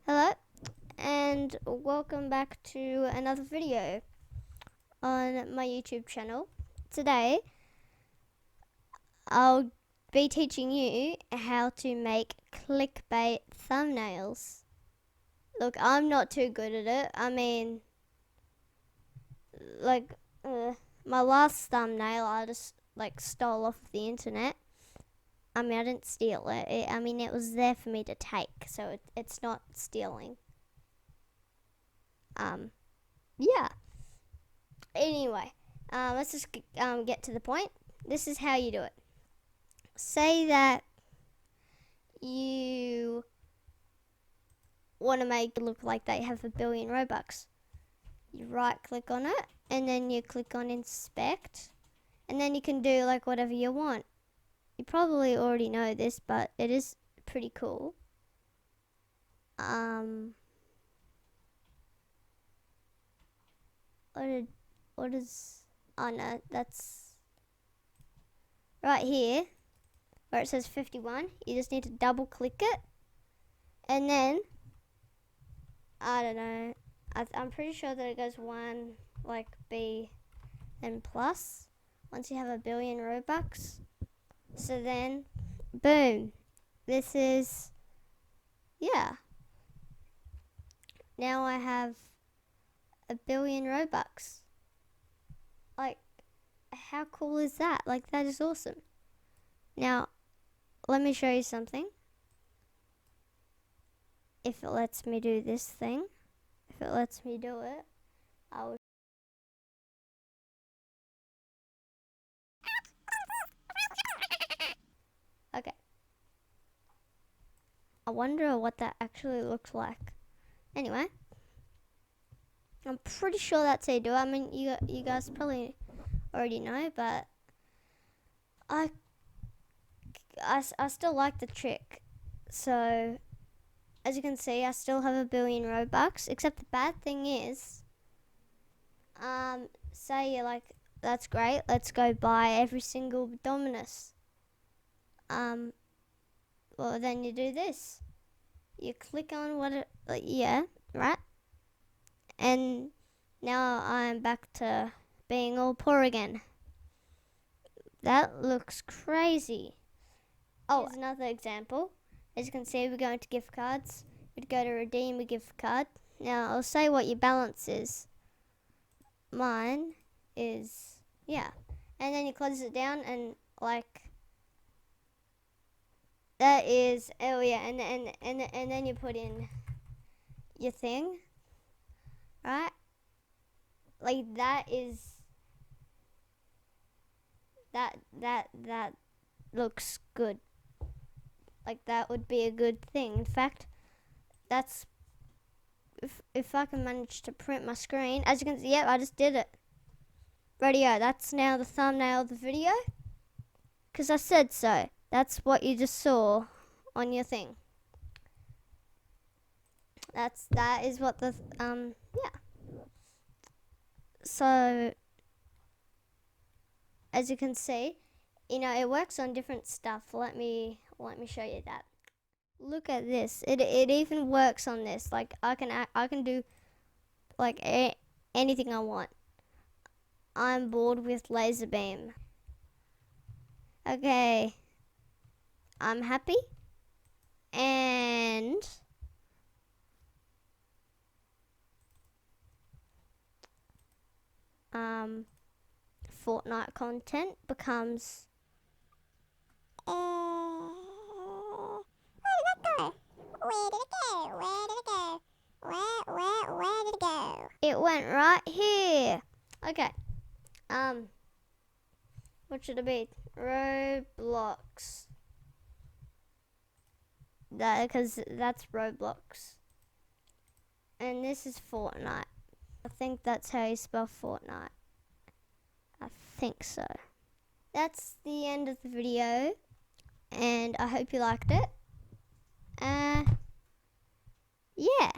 Hello and welcome back to another video on my YouTube channel. Today I'll be teaching you how to make clickbait thumbnails. Look, I'm not too good at it. I mean, like my last thumbnail I just stole off the internet. I mean, I didn't steal it. It was there for me to take, so it's not stealing. Yeah. Anyway, let's just get to the point. This is how you do it. Say that you want to make it look like they have 1 billion Robux. You right click on it and then you click on inspect, and then you can do like whatever you want. You probably already know this, but it is pretty cool. What is, oh no, that's right here where it says 51. You just need to double click it, and then I don't know, I'm pretty sure that it goes 1 like B and plus once you have 1 billion Robux. So then boom, this is, yeah, now I have 1 billion Robux. Like, how cool is that? Like, that is awesome. Now let me show you something. If it lets me do this thing, if it lets me do it, I will. Okay. I wonder what that actually looks like. Anyway, I'm pretty sure that's how you do it. I mean, you guys probably already know, but I still like the trick. So, as you can see, I still have 1 billion Robux, except the bad thing is, say you're like, that's great, let's go buy every single Dominus. Well, then you do this. You click on what it, yeah, right? And now I'm back to being all poor again. That looks crazy. Oh, here's another example. As you can see, we're going to gift cards. We'd go to redeem a gift card. Now, I'll say what your balance is. Mine is, yeah. And then you close it down and like, that is, oh yeah, and then you put in your thing, right? Like, that is, that looks good. Like, that would be a good thing. In fact, that's, if I can manage to print my screen, as you can see, yep, I just did it. Radio, that's now the thumbnail of the video, because I said so. That's what you just saw on your thing. That is what the, yeah. So, as you can see, you know, it works on different stuff. Let me show you that. Look at this. It even works on this. Like, I can do like anything I want. I'm bored with laser beam. Okay, I'm happy, and Fortnite content becomes, where did it go? Where did it go? Where did it go? Where did it go? It went right here. Okay. What should it be? Roblox. Because that's Roblox. And this is Fortnite. I think that's how you spell Fortnite. I think so. That's the end of the video, and I hope you liked it. Yeah.